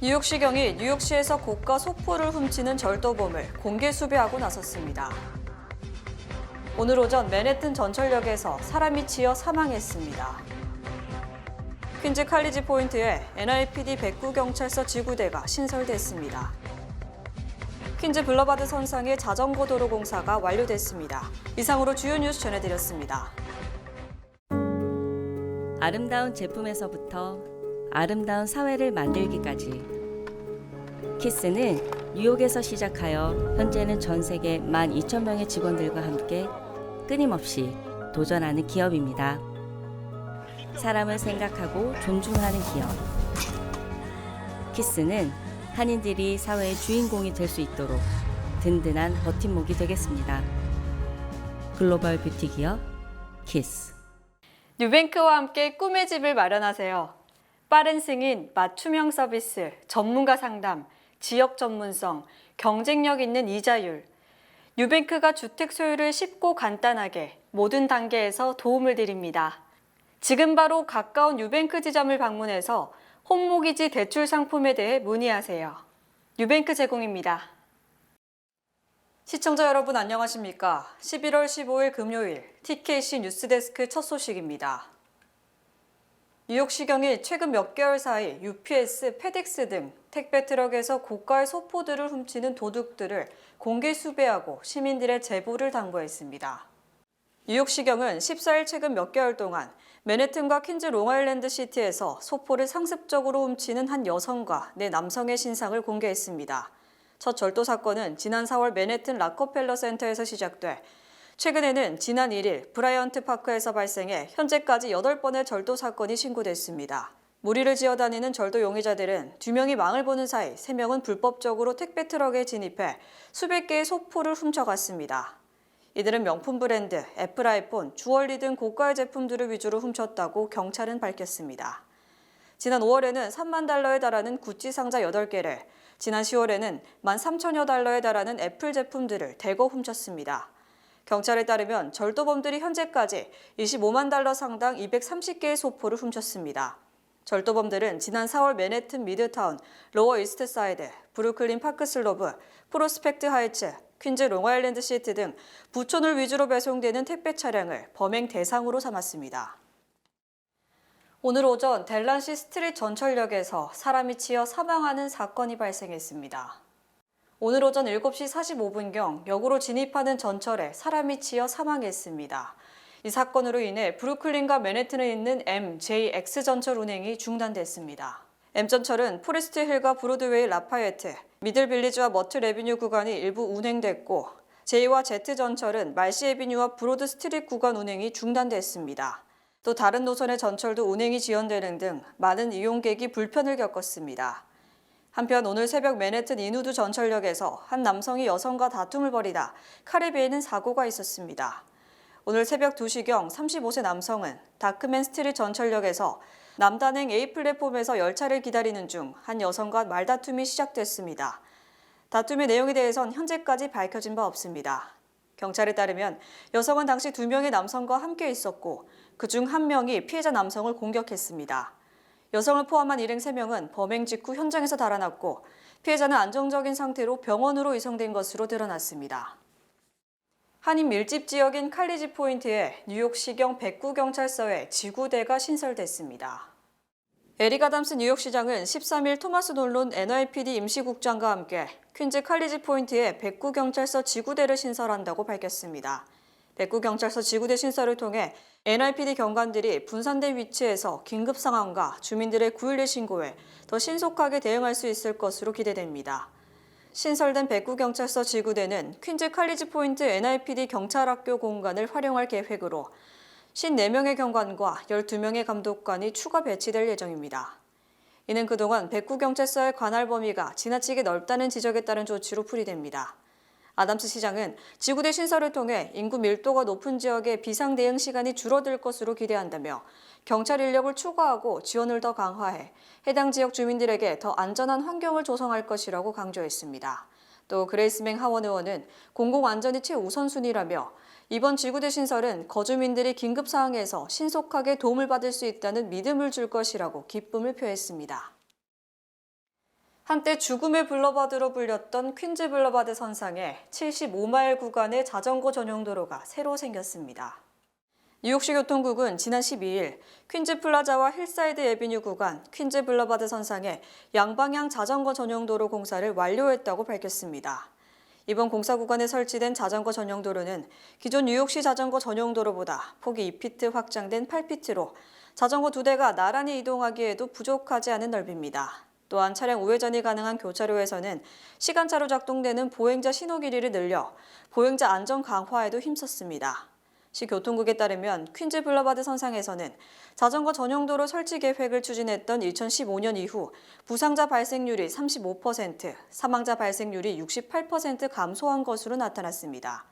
뉴욕시경이 뉴욕시에서 고가 소포를 훔치는 절도범을 공개 수배하고 나섰습니다. 오늘 오전 맨해튼 전철역에서 사람이 치여 사망했습니다. 퀸즈 칼리지 포인트에 NYPD 백구경찰서 지구대가 신설됐습니다. 퀸즈 블러바드 선상의 자전거 도로 공사가 완료됐습니다. 이상으로 주요 뉴스 전해드렸습니다. 아름다운 제품에서부터 아름다운 사회를 만들기까지 키스는 뉴욕에서 시작하여 현재는 전 세계 12,000명의 직원들과 함께 끊임없이 도전하는 기업입니다. 사람을 생각하고 존중하는 기업. 키스는 한인들이 사회의 주인공이 될 수 있도록 든든한 버팀목이 되겠습니다. 글로벌 뷰티 기업 키스. 뉴뱅크와 함께 꿈의 집을 마련하세요. 빠른 승인, 맞춤형 서비스, 전문가 상담, 지역 전문성, 경쟁력 있는 이자율. 뉴뱅크가 주택 소유를 쉽고 간단하게 모든 단계에서 도움을 드립니다. 지금 바로 가까운 뉴뱅크 지점을 방문해서 홈모기지 대출 상품에 대해 문의하세요. 뉴뱅크 제공입니다. 시청자 여러분 안녕하십니까? 11월 15일 금요일 TKC 뉴스데스크 첫 소식입니다. 뉴욕시경이 최근 몇 개월 사이 UPS, 페덱스 등 택배 트럭에서 고가의 소포들을 훔치는 도둑들을 공개 수배하고 시민들의 제보를 당부했습니다. 뉴욕시경은 14일 최근 몇 개월 동안 맨해튼과 퀸즈 롱아일랜드 시티에서 소포를 상습적으로 훔치는 한 여성과 4남성의 신상을 공개했습니다. 첫 절도 사건은 지난 4월 맨해튼 락커펠러 센터에서 시작돼 최근에는 지난 1일 브라이언트 파크에서 발생해 현재까지 8번의 절도 사건이 신고됐습니다. 무리를 지어다니는 절도 용의자들은 2명이 망을 보는 사이 3명은 불법적으로 택배 트럭에 진입해 수백 개의 소포를 훔쳐갔습니다. 이들은 명품 브랜드, 애플 아이폰, 주얼리 등 고가의 제품들을 위주로 훔쳤다고 경찰은 밝혔습니다. 지난 5월에는 3만 달러에 달하는 구찌 상자 8개를, 지난 10월에는 13,000여 달러에 달하는 애플 제품들을 대거 훔쳤습니다. 경찰에 따르면 절도범들이 현재까지 25만 달러 상당 230개의 소포를 훔쳤습니다. 절도범들은 지난 4월 맨해튼 미드타운, 로어 이스트 사이드, 브루클린 파크 슬로브, 프로스펙트 하이츠, 퀸즈 롱아일랜드 시티 등 부촌을 위주로 배송되는 택배 차량을 범행 대상으로 삼았습니다. 오늘 오전 델란시 스트릿 전철역에서 사람이 치여 사망하는 사건이 발생했습니다. 오늘 오전 7시 45분경 역으로 진입하는 전철에 사람이 치여 사망했습니다. 이 사건으로 인해 브루클린과 맨해튼에 있는 MJX 전철 운행이 중단됐습니다. M전철은 포레스트 힐과 브로드웨이 라파예트, 미들빌리지와 머틀 애비뉴 구간이 일부 운행됐고 J와 Z 전철은 말시 애비뉴와 브로드 스트릿 구간 운행이 중단됐습니다. 또 다른 노선의 전철도 운행이 지연되는 등 많은 이용객이 불편을 겪었습니다. 한편 오늘 새벽 맨해튼 인우드 전철역에서 한 남성이 여성과 다툼을 벌이다 칼에 베이는 사고가 있었습니다. 오늘 새벽 2시경 35세 남성은 다크맨 스트릿 전철역에서 남단행 A 플랫폼에서 열차를 기다리는 중 한 여성과 말다툼이 시작됐습니다. 다툼의 내용에 대해선 현재까지 밝혀진 바 없습니다. 경찰에 따르면 여성은 당시 2명의 남성과 함께 있었고 그중 1명이 피해자 남성을 공격했습니다. 여성을 포함한 일행 3명은 범행 직후 현장에서 달아났고 피해자는 안정적인 상태로 병원으로 이송된 것으로 드러났습니다. 한인 밀집 지역인 칼리지 포인트에 뉴욕시경 백구경찰서에 지구대가 신설됐습니다. 에릭 아담스 뉴욕시장은 13일 토마스 놀론 NYPD 임시국장과 함께 퀸즈 칼리지 포인트에 백구경찰서 지구대를 신설한다고 밝혔습니다. 백구경찰서 지구대 신설을 통해 NYPD 경관들이 분산된 위치에서 긴급 상황과 주민들의 911 신고에 더 신속하게 대응할 수 있을 것으로 기대됩니다. 신설된 백구경찰서 지구대는 퀸즈 칼리지 포인트 NYPD 경찰학교 공간을 활용할 계획으로 54명의 경관과 12명의 감독관이 추가 배치될 예정입니다. 이는 그동안 백구경찰서의 관할 범위가 지나치게 넓다는 지적에 따른 조치로 풀이됩니다. 아담스 시장은 지구대 신설을 통해 인구 밀도가 높은 지역의 비상 대응 시간이 줄어들 것으로 기대한다며 경찰 인력을 추가하고 지원을 더 강화해 해당 지역 주민들에게 더 안전한 환경을 조성할 것이라고 강조했습니다. 또 그레이스맹 하원 의원은 공공안전이 최우선순위라며 이번 지구대 신설은 거주민들이 긴급 상황에서 신속하게 도움을 받을 수 있다는 믿음을 줄 것이라고 기쁨을 표했습니다. 한때 죽음의 블러바드로 불렸던 퀸즈 블러바드 선상에 75마일 구간의 자전거 전용 도로가 새로 생겼습니다. 뉴욕시 교통국은 지난 12일 퀸즈 플라자와 힐사이드 에비뉴 구간 퀸즈 블러바드 선상에 양방향 자전거 전용 도로 공사를 완료했다고 밝혔습니다. 이번 공사 구간에 설치된 자전거 전용 도로는 기존 뉴욕시 자전거 전용 도로보다 폭이 2피트 확장된 8피트로 자전거 2대가 나란히 이동하기에도 부족하지 않은 넓이입니다. 또한 차량 우회전이 가능한 교차로에서는 시간차로 작동되는 보행자 신호 길이를 늘려 보행자 안전 강화에도 힘썼습니다. 시 교통국에 따르면 퀸즈 블러바드 선상에서는 자전거 전용도로 설치 계획을 추진했던 2015년 이후 부상자 발생률이 35%, 사망자 발생률이 68% 감소한 것으로 나타났습니다.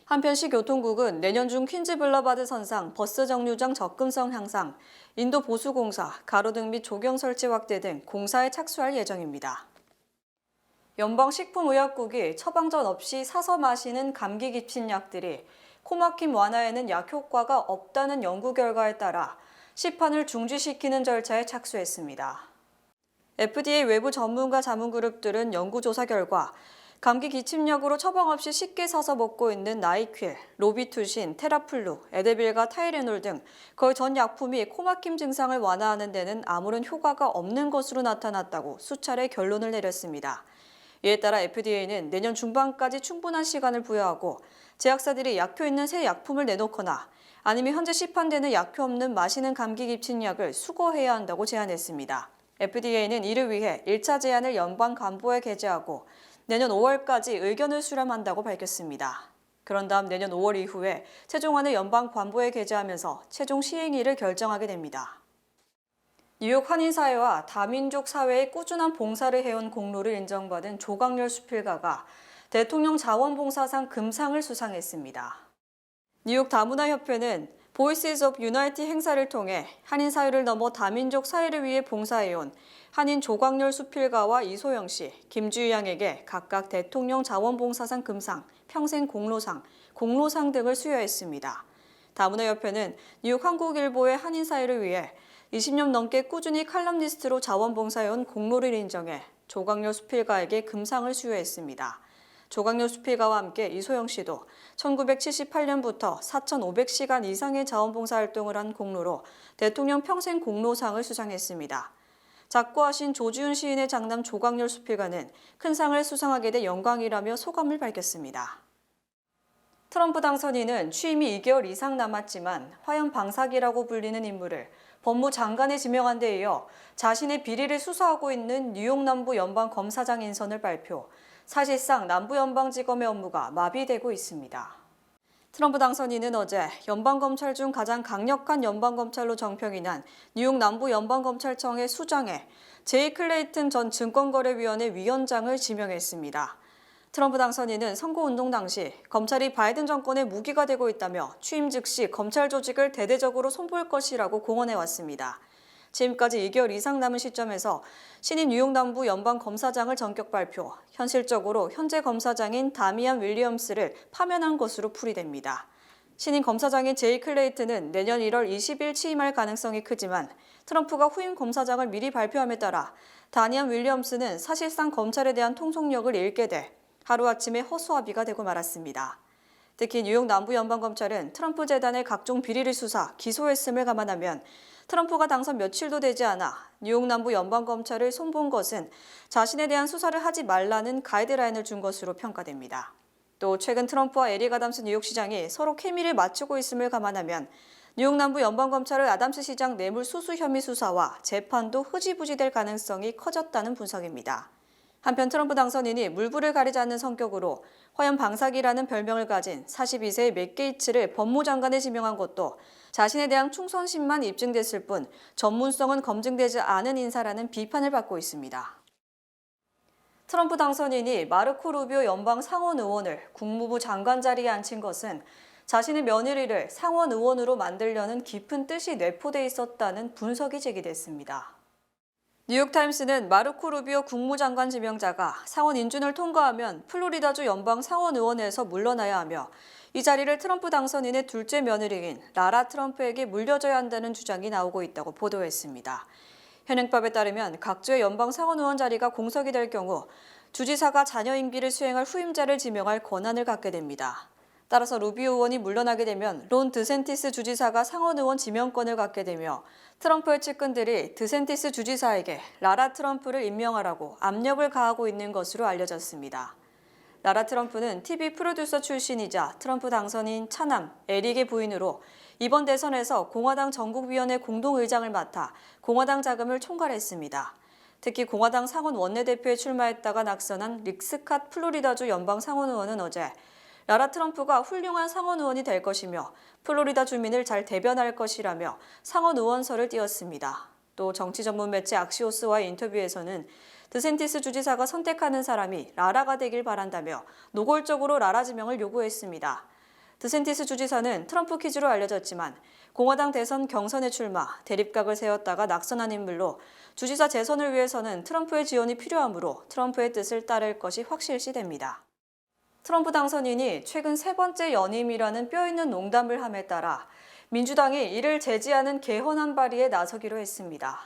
한편 시 교통국은 내년 중 퀸즈 블러바드 선상 버스 정류장 접근성 향상, 인도 보수공사, 가로등 및 조경 설치 확대 등 공사에 착수할 예정입니다. 연방식품의약국이 처방전 없이 사서 마시는 감기 기침 약들이 코막힘 완화에는 약효과가 없다는 연구 결과에 따라 시판을 중지시키는 절차에 착수했습니다. FDA 외부 전문가 자문그룹들은 연구조사 결과 감기 기침약으로 처방 없이 쉽게 사서 먹고 있는 나이퀼, 로비투신, 테라플루, 에데빌과 타이레놀 등 거의 전 약품이 코막힘 증상을 완화하는 데는 아무런 효과가 없는 것으로 나타났다고 수차례 결론을 내렸습니다. 이에 따라 FDA는 내년 중반까지 충분한 시간을 부여하고 제약사들이 약효 있는 새 약품을 내놓거나 아니면 현재 시판되는 약효 없는 마시는 감기 기침약을 수거해야 한다고 제안했습니다. FDA는 이를 위해 1차 제안을 연방간부에 게재하고 내년 5월까지 의견을 수렴한다고 밝혔습니다. 그런 다음 내년 5월 이후에 최종안을 연방관보에 게재하면서 최종 시행일을 결정하게 됩니다. 뉴욕 한인사회와 다민족 사회의 꾸준한 봉사를 해온 공로를 인정받은 조광렬 수필가가 대통령 자원봉사상 금상을 수상했습니다. 뉴욕 다문화협회는 보이스즈 오브 유나이티 행사를 통해 한인사회를 넘어 다민족 사회를 위해 봉사해온 한인 조광렬 수필가와 이소영 씨, 김주희 양에게 각각 대통령 자원봉사상 금상, 평생 공로상, 공로상 등을 수여했습니다. 다문화협회는 뉴욕 한국일보의 한인사회를 위해 20년 넘게 꾸준히 칼럼니스트로 자원봉사해온 공로를 인정해 조광렬 수필가에게 금상을 수여했습니다. 조광렬 수필가와 함께 이소영 씨도 1978년부터 4,500시간 이상의 자원봉사 활동을 한 공로로 대통령 평생 공로상을 수상했습니다. 작고하신 조지훈 시인의 장남 조광렬 수필가는 큰 상을 수상하게 돼 영광이라며 소감을 밝혔습니다. 트럼프 당선인은 취임이 2개월 이상 남았지만 화염 방사기라고 불리는 인물을 법무장관에 지명한 데 이어 자신의 비리를 수사하고 있는 뉴욕 남부 연방검사장 인선을 발표, 사실상 남부연방지검의 업무가 마비되고 있습니다. 트럼프 당선인은 어제 연방검찰 중 가장 강력한 연방검찰로 정평이 난 뉴욕 남부연방검찰청의 수장에 제이 클레이튼 전 증권거래위원회 위원장을 지명했습니다. 트럼프 당선인은 선거운동 당시 검찰이 바이든 정권의 무기가 되고 있다며 취임 즉시 검찰 조직을 대대적으로 손볼 것이라고 공언해왔습니다. 지금까지 2개월 이상 남은 시점에서 신인 뉴욕 남부 연방검사장을 전격 발표, 현실적으로 현재 검사장인 다미안 윌리엄스를 파면한 것으로 풀이됩니다. 신인 검사장인 제이 클레이튼은 내년 1월 20일 취임할 가능성이 크지만 트럼프가 후임 검사장을 미리 발표함에 따라 다미안 윌리엄스는 사실상 검찰에 대한 통속력을 잃게 돼 하루아침에 허수아비가 되고 말았습니다. 특히 뉴욕 남부연방검찰은 트럼프 재단의 각종 비리를 수사, 기소했음을 감안하면 트럼프가 당선 며칠도 되지 않아 뉴욕 남부 연방검찰을 손본 것은 자신에 대한 수사를 하지 말라는 가이드라인을 준 것으로 평가됩니다. 또 최근 트럼프와 에릭 아담스 뉴욕시장이 서로 케미를 맞추고 있음을 감안하면 뉴욕 남부 연방검찰의 아담스 시장 뇌물수수 혐의 수사와 재판도 흐지부지될 가능성이 커졌다는 분석입니다. 한편 트럼프 당선인이 물불을 가리지 않는 성격으로 화염 방사기라는 별명을 가진 42세의 맥 게이츠를 법무장관에 지명한 것도 자신에 대한 충성심만 입증됐을 뿐 전문성은 검증되지 않은 인사라는 비판을 받고 있습니다. 트럼프 당선인이 마르코 루비오 연방 상원 의원을 국무부 장관 자리에 앉힌 것은 자신의 며느리를 상원 의원으로 만들려는 깊은 뜻이 내포돼 있었다는 분석이 제기됐습니다. 뉴욕타임스는 마르코 루비오 국무장관 지명자가 상원 인준을 통과하면 플로리다주 연방 상원의원에서 물러나야 하며 이 자리를 트럼프 당선인의 둘째 며느리인 라라 트럼프에게 물려줘야 한다는 주장이 나오고 있다고 보도했습니다. 현행법에 따르면 각주의 연방 상원 의원 자리가 공석이 될 경우 주지사가 자녀 임기를 수행할 후임자를 지명할 권한을 갖게 됩니다. 따라서 루비오 의원이 물러나게 되면 론 드샌티스 주지사가 상원 의원 지명권을 갖게 되며 트럼프의 측근들이 드샌티스 주지사에게 라라 트럼프를 임명하라고 압력을 가하고 있는 것으로 알려졌습니다. 라라 트럼프는 TV 프로듀서 출신이자 트럼프 당선인 차남 에릭의 부인으로 이번 대선에서 공화당 전국위원회 공동의장을 맡아 공화당 자금을 총괄했습니다. 특히 공화당 상원 원내대표에 출마했다가 낙선한 릭 스캇 플로리다주 연방 상원 의원은 어제 라라 트럼프가 훌륭한 상원 의원이 될 것이며 플로리다 주민을 잘 대변할 것이라며 상원 의원설을 띄웠습니다. 또 정치 전문 매체 악시오스와의 인터뷰에서는 드샌티스 주지사가 선택하는 사람이 라라가 되길 바란다며 노골적으로 라라 지명을 요구했습니다. 드샌티스 주지사는 트럼프 퀴즈로 알려졌지만 공화당 대선 경선에 출마, 대립각을 세웠다가 낙선한 인물로 주지사 재선을 위해서는 트럼프의 지원이 필요하므로 트럼프의 뜻을 따를 것이 확실시됩니다. 트럼프 당선인이 최근 세 번째 연임이라는 뼈있는 농담을 함에 따라 민주당이 이를 제지하는 개헌안 발의에 나서기로 했습니다.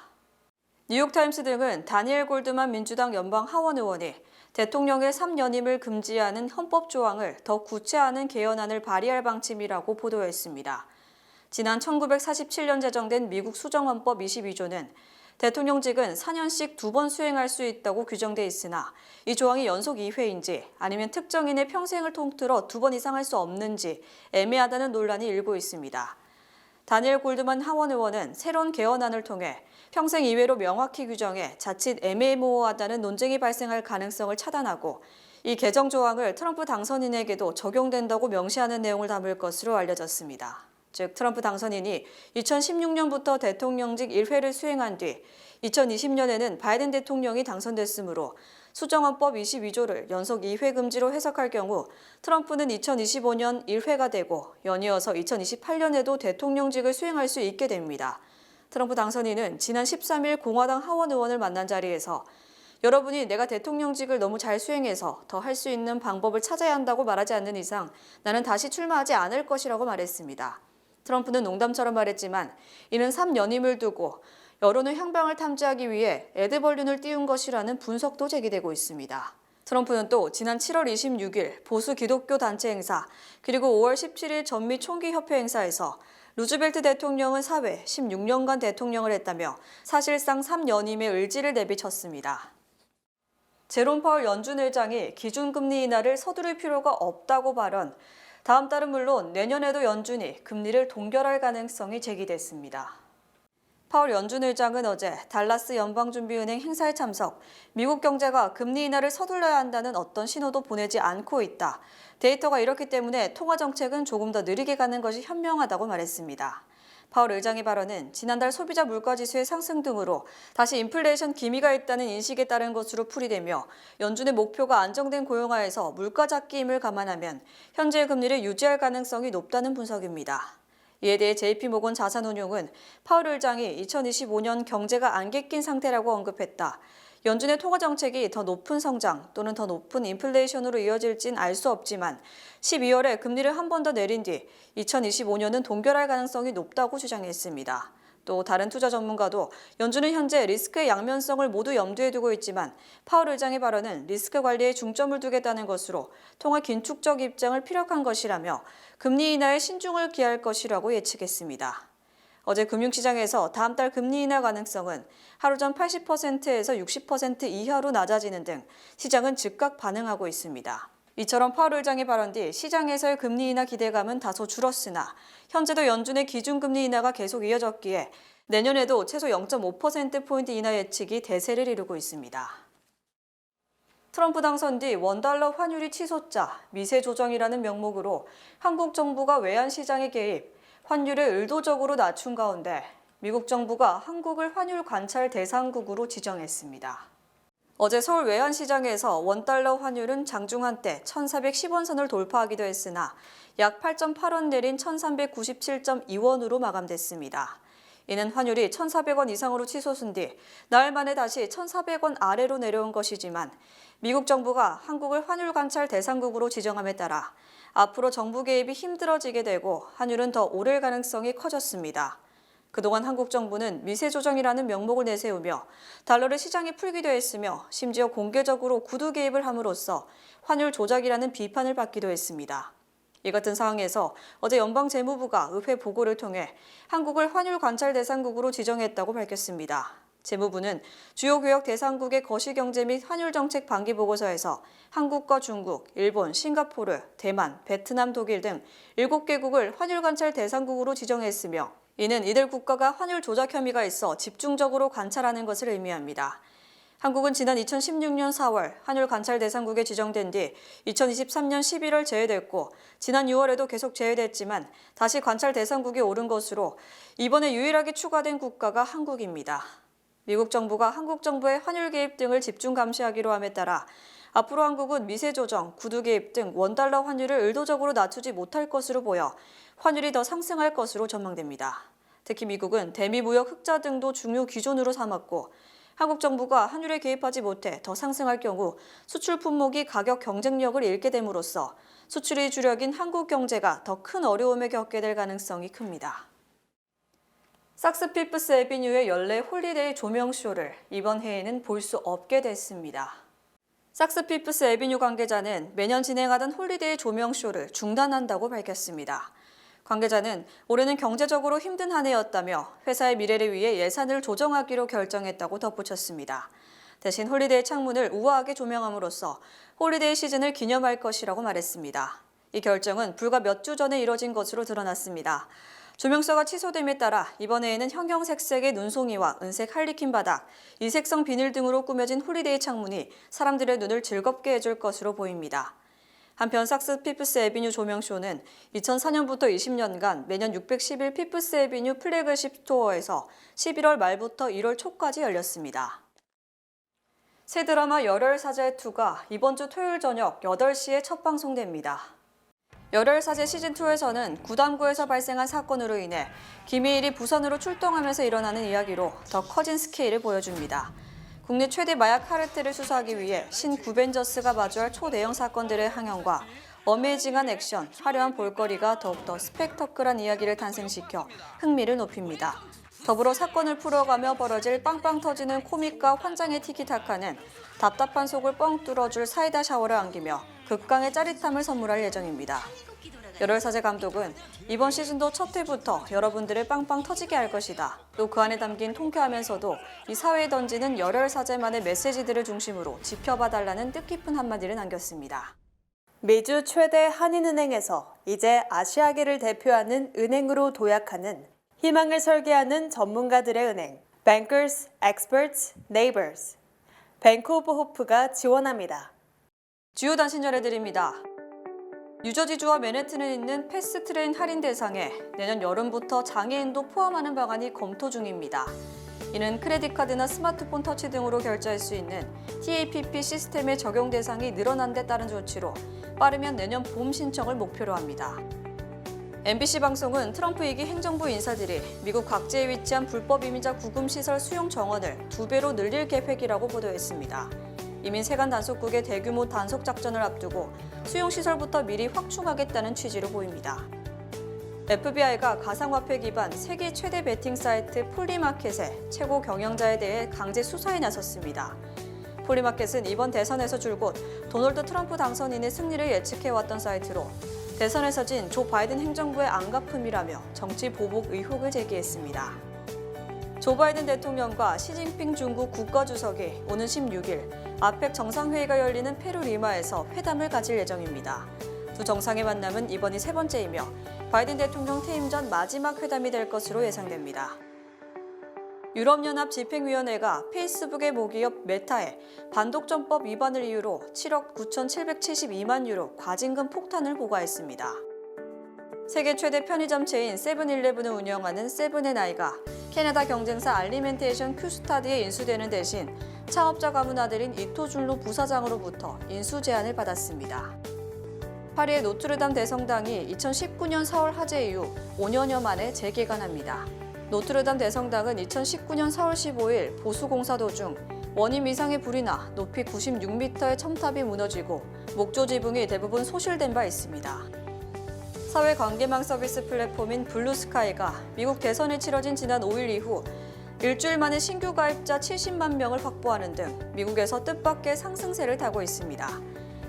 뉴욕타임스 등은 다니엘 골드만 민주당 연방 하원 의원이 대통령의 3연임을 금지하는 헌법 조항을 더 구체화하는 개헌안을 발의할 방침이라고 보도했습니다. 지난 1947년 제정된 미국 수정헌법 22조는 대통령직은 4년씩 2번 수행할 수 있다고 규정돼 있으나 이 조항이 연속 2회인지 아니면 특정인의 평생을 통틀어 2번 이상 할 수 없는지 애매하다는 논란이 일고 있습니다. 다니엘 골드만 하원 의원은 새로운 개헌안을 통해 평생 이외로 명확히 규정해 자칫 애매모호하다는 논쟁이 발생할 가능성을 차단하고 이 개정 조항을 트럼프 당선인에게도 적용된다고 명시하는 내용을 담을 것으로 알려졌습니다. 즉 트럼프 당선인이 2016년부터 대통령직 1회를 수행한 뒤 2020년에는 바이든 대통령이 당선됐으므로 수정헌법 22조를 연속 2회 금지로 해석할 경우 트럼프는 2025년 1회가 되고 연이어서 2028년에도 대통령직을 수행할 수 있게 됩니다. 트럼프 당선인은 지난 13일 공화당 하원 의원을 만난 자리에서 여러분이 내가 대통령직을 너무 잘 수행해서 더 할 수 있는 방법을 찾아야 한다고 말하지 않는 이상 나는 다시 출마하지 않을 것이라고 말했습니다. 트럼프는 농담처럼 말했지만 이는 3연임을 두고 여론의 향방을 탐지하기 위해 애드벌룬을 띄운 것이라는 분석도 제기되고 있습니다. 트럼프는 또 지난 7월 26일 보수 기독교 단체 행사 그리고 5월 17일 전미 총기협회 행사에서 루즈벨트 대통령은 사회 16년간 대통령을 했다며 사실상 3연임의 의지를 내비쳤습니다. 제롬 파월 연준 의장이 기준금리 인하를 서두를 필요가 없다고 발언, 다음 달은 물론 내년에도 연준이 금리를 동결할 가능성이 제기됐습니다. 파월 연준 의장은 어제 달라스 연방준비은행 행사에 참석, 미국 경제가 금리 인하를 서둘러야 한다는 어떤 신호도 보내지 않고 있다. 데이터가 이렇기 때문에 통화 정책은 조금 더 느리게 가는 것이 현명하다고 말했습니다. 파월 의장의 발언은 지난달 소비자 물가지수의 상승 등으로 다시 인플레이션 기미가 있다는 인식에 따른 것으로 풀이되며 연준의 목표가 안정된 고용하에서 물가 잡기임을 감안하면 현재의 금리를 유지할 가능성이 높다는 분석입니다. 이에 대해 JP모건 자산운용은 파월 의장이 2025년 경제가 안개 낀 상태라고 언급했다. 연준의 통화 정책이 더 높은 성장 또는 더 높은 인플레이션으로 이어질진 알 수 없지만 12월에 금리를 한 번 더 내린 뒤 2025년은 동결할 가능성이 높다고 주장했습니다. 또 다른 투자 전문가도 연준은 현재 리스크의 양면성을 모두 염두에 두고 있지만 파월 의장의 발언은 리스크 관리에 중점을 두겠다는 것으로 통화 긴축적 입장을 피력한 것이라며 금리 인하에 신중을 기할 것이라고 예측했습니다. 어제 금융시장에서 다음 달 금리 인하 가능성은 하루 전 80%에서 60% 이하로 낮아지는 등 시장은 즉각 반응하고 있습니다. 이처럼 파월 의장의 발언 뒤 시장에서의 금리 인하 기대감은 다소 줄었으나 현재도 연준의 기준금리 인하가 계속 이어졌기에 내년에도 최소 0.5%포인트 인하 예측이 대세를 이루고 있습니다. 트럼프 당선 뒤 원달러 환율이 치솟자 미세 조정이라는 명목으로 한국 정부가 외환 시장에 개입, 환율을 의도적으로 낮춘 가운데 미국 정부가 한국을 환율 관찰 대상국으로 지정했습니다. 어제 서울 외환시장에서 원달러 환율은 장중 한때 1,410원 선을 돌파하기도 했으나 약 8.8원 내린 1,397.2원으로 마감됐습니다. 이는 환율이 1,400원 이상으로 치솟은 뒤 나흘 만에 다시 1,400원 아래로 내려온 것이지만 미국 정부가 한국을 환율 관찰 대상국으로 지정함에 따라 앞으로 정부 개입이 힘들어지게 되고 환율은 더 오를 가능성이 커졌습니다. 그동안 한국 정부는 미세 조정이라는 명목을 내세우며 달러를 시장에 풀기도 했으며 심지어 공개적으로 구두 개입을 함으로써 환율 조작이라는 비판을 받기도 했습니다. 이 같은 상황에서 어제 연방재무부가 의회 보고를 통해 한국을 환율 관찰 대상국으로 지정했다고 밝혔습니다. 재무부는 주요 교역 대상국의 거시경제 및 환율정책 반기 보고서에서 한국과 중국, 일본, 싱가포르, 대만, 베트남, 독일 등 7개국을 환율 관찰 대상국으로 지정했으며 이는 이들 국가가 환율 조작 혐의가 있어 집중적으로 관찰하는 것을 의미합니다. 한국은 지난 2016년 4월 환율 관찰 대상국에 지정된 뒤 2023년 11월 제외됐고 지난 6월에도 계속 제외됐지만 다시 관찰 대상국에 오른 것으로 이번에 유일하게 추가된 국가가 한국입니다. 미국 정부가 한국 정부의 환율 개입 등을 집중 감시하기로 함에 따라 앞으로 한국은 미세 조정, 구두 개입 등 원달러 환율을 의도적으로 낮추지 못할 것으로 보여 환율이 더 상승할 것으로 전망됩니다. 특히 미국은 대미 무역 흑자 등도 중요 기준으로 삼았고 한국 정부가 환율에 개입하지 못해 더 상승할 경우 수출 품목이 가격 경쟁력을 잃게 됨으로써 수출이 주력인 한국 경제가 더 큰 어려움에 겪게 될 가능성이 큽니다. sak스 피프스 애비뉴의 연례 홀리데이 조명쇼를 이번 해에는 볼 수 없게 됐습니다. sak스 피프스 애비뉴 관계자는 매년 진행하던 홀리데이 조명쇼를 중단한다고 밝혔습니다. 관계자는 올해는 경제적으로 힘든 한 해였다며 회사의 미래를 위해 예산을 조정하기로 결정했다고 덧붙였습니다. 대신 홀리데이 창문을 우아하게 조명함으로써 홀리데이 시즌을 기념할 것이라고 말했습니다. 이 결정은 불과 몇 주 전에 이뤄진 것으로 드러났습니다. 조명서가 취소됨에 따라 이번에는 형형색색의 눈송이와 은색 할리퀸 바닥, 이색성 비닐 등으로 꾸며진 홀리데이 창문이 사람들의 눈을 즐겁게 해줄 것으로 보입니다. 한편 sak스 피프스 애비뉴 조명쇼는 2004년부터 20년간 매년 611 피프스 애비뉴 플래그십 스토어에서 11월 말부터 1월 초까지 열렸습니다. 새 드라마 열혈사제2가 이번 주 토요일 저녁 8시에 첫 방송됩니다. 열혈사제 시즌2에서는 구담구에서 발생한 사건으로 인해 김희일이 부산으로 출동하면서 일어나는 이야기로 더 커진 스케일을 보여줍니다. 국내 최대 마약 카르텔을 수사하기 위해 신 구벤저스가 마주할 초대형 사건들의 항형과 어메이징한 액션, 화려한 볼거리가 더욱더 스펙터클한 이야기를 탄생시켜 흥미를 높입니다. 더불어 사건을 풀어가며 벌어질 빵빵 터지는 코믹과 환장의 티키타카는 답답한 속을 뻥 뚫어줄 사이다 샤워를 안기며 극강의 짜릿함을 선물할 예정입니다. 열혈사제 감독은 이번 시즌도 첫 회부터 여러분들을 빵빵 터지게 할 것이다. 또 그 안에 담긴 통쾌하면서도 이 사회에 던지는 열혈사제만의 메시지들을 중심으로 지켜봐달라는 뜻깊은 한마디를 남겼습니다. 미주 최대 한인은행에서 이제 아시아계를 대표하는 은행으로 도약하는 희망을 설계하는 전문가들의 은행 Bankers, Experts, Neighbors 뱅크 오브 호프가 지원합니다. 주요 단신 전해드립니다. 뉴저지주와 맨해튼에 있는 패스트트레인 할인 대상에 내년 여름부터 장애인도 포함하는 방안이 검토 중입니다. 이는 크레딧카드나 스마트폰 터치 등으로 결제할 수 있는 TAPP 시스템의 적용 대상이 늘어난 데 따른 조치로 빠르면 내년 봄 신청을 목표로 합니다. MBC 방송은 트럼프 2기 행정부 인사들이 미국 각지에 위치한 불법 이민자 구금시설 수용 정원을 2배로 늘릴 계획이라고 보도했습니다. 이민 세관 단속국의 대규모 단속 작전을 앞두고 수용시설부터 미리 확충하겠다는 취지로 보입니다. FBI가 가상화폐 기반 세계 최대 베팅 사이트 폴리마켓의 최고 경영자에 대해 강제 수사에 나섰습니다. 폴리마켓은 이번 대선에서 줄곧 도널드 트럼프 당선인의 승리를 예측해왔던 사이트로 대선에서 진 조 바이든 행정부의 안가품이라며 정치 보복 의혹을 제기했습니다. 조 바이든 대통령과 시진핑 중국 국가주석이 오는 16일 아펙 정상회의가 열리는 페루 리마에서 회담을 가질 예정입니다. 두 정상의 만남은 이번이 세 번째이며 바이든 대통령 퇴임 전 마지막 회담이 될 것으로 예상됩니다. 유럽연합 집행위원회가 페이스북의 모기업 메타에 반독점법 위반을 이유로 7억 9,772만 유로 과징금 폭탄을 부과했습니다. 세계 최대 편의점 체인 세븐일레븐을 운영하는 세븐앤아이가 캐나다 경쟁사 알리멘테이션 큐스타드에 인수되는 대신 창업자 가문 아들인 이토준로 부사장으로부터 인수 제안을 받았습니다. 파리의 노트르담 대성당이 2019년 4월 화재 이후 5년여 만에 재개관합니다. 노트르담 대성당은 2019년 4월 15일 보수공사 도중 원인 미상의 불이 나 높이 96m의 첨탑이 무너지고 목조 지붕이 대부분 소실된 바 있습니다. 사회관계망 서비스 플랫폼인 블루스카이가 미국 대선이 치러진 지난 5일 이후 일주일 만에 신규 가입자 70만 명을 확보하는 등 미국에서 뜻밖의 상승세를 타고 있습니다.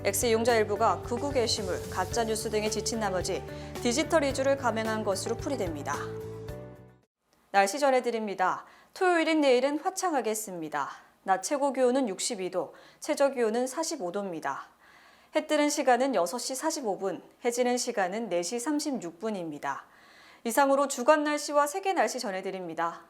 X 이용자 일부가 극우 게시물, 가짜뉴스 등에 지친 나머지 디지털 이주를 감행한 것으로 풀이됩니다. 날씨 전해드립니다. 토요일인 내일은 화창하겠습니다. 낮 최고 기온은 62도, 최저 기온은 45도입니다. 해 뜨는 시간은 6시 45분, 해 지는 시간은 4시 36분입니다. 이상으로 주간 날씨와 세계 날씨 전해드립니다.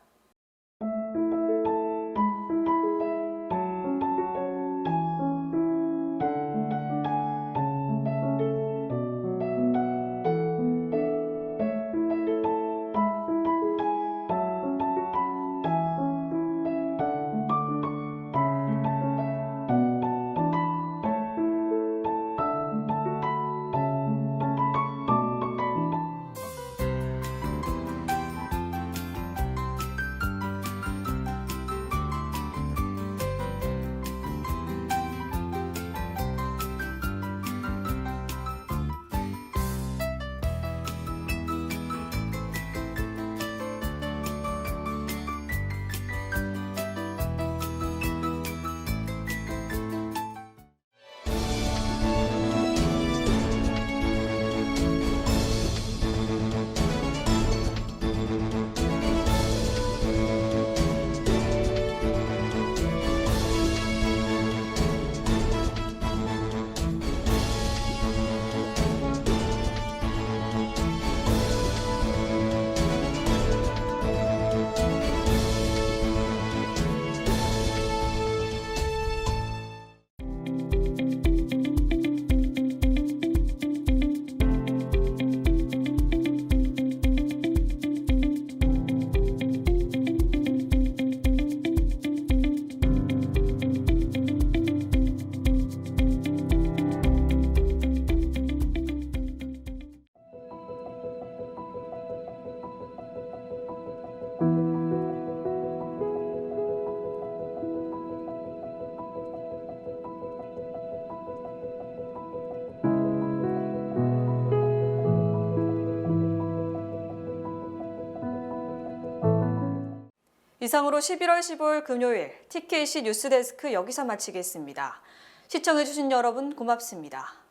이상으로 11월 15일 금요일 TKC 뉴스데스크 여기서 마치겠습니다. 시청해주신 여러분 고맙습니다.